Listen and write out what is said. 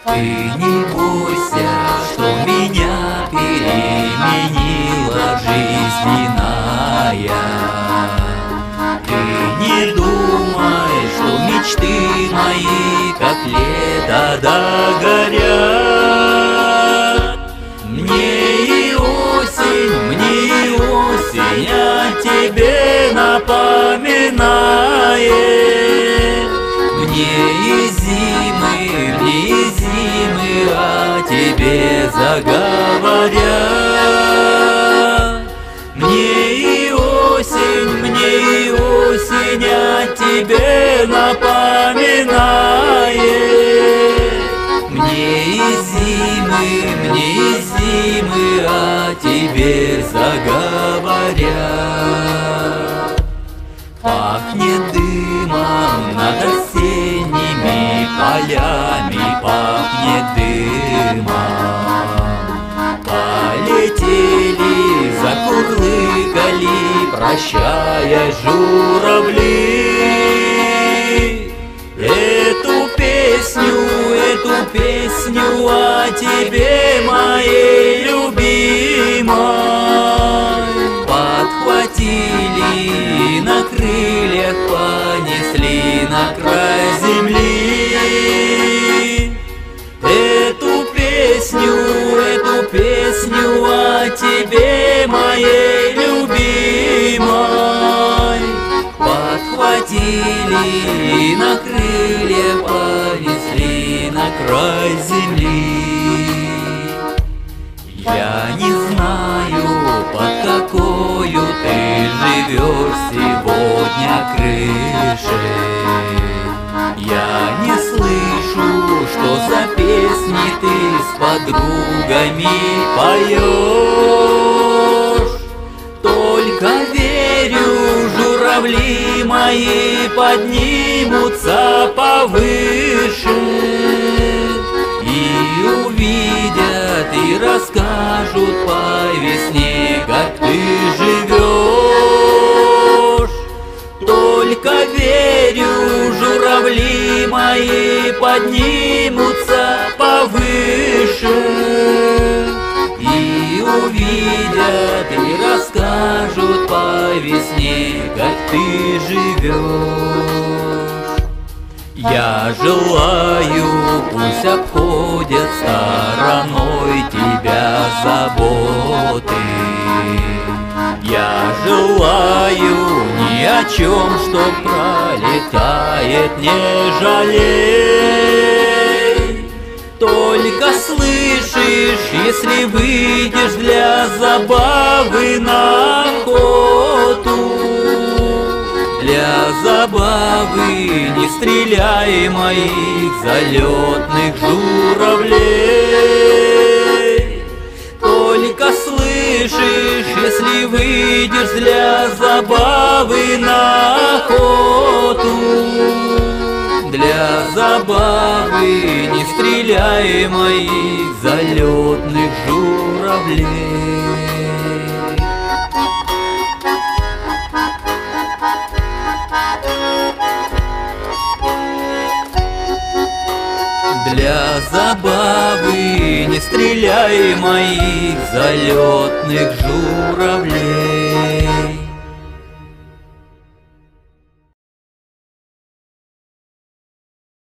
Ты не бойся, что меня переменила жизнь иная. Ты не думай, что мечты мои, как лето, догорят. Мне и осень о тебе напоминает. Мне и зимы о тебе заговорят. Мне и осень о тебе напоминает. Мне и зимы о тебе заговорят. Пахнет дымом над осенними полями, пахнет дымом. Полетели, закурлыкали, прощая журавли. Эту песню о тебе, моей любимой, подхватили и на крыльях понесли на край земли. Эту песню о тебе, моей любимой, подхватили и на крыльях понесли на край земли. Я не знаю, под какою ты живешь сегодня крышей. Я не слышу, что за песни ты с подругами поешь. Только верю, журавли мои поднимутся повыше и увидят, и расскажут по весне, как ты живешь. Только верю, журавли мои поднимутся повыше и увидят, и расскажут по весне, как ты живешь. Я желаю, пусть обходят стороной тебя заботы. Я желаю ни о чем, что пролетает, не жалей. Только слышишь, если выйдешь для забавы на охоту, для забавы не стреляй моих залетных журавлей. Только слышишь, если выйдешь для забавы на охоту, для забавы не стреляй моих залетных журавлей. Для забавы не стреляй моих залетных журавлей.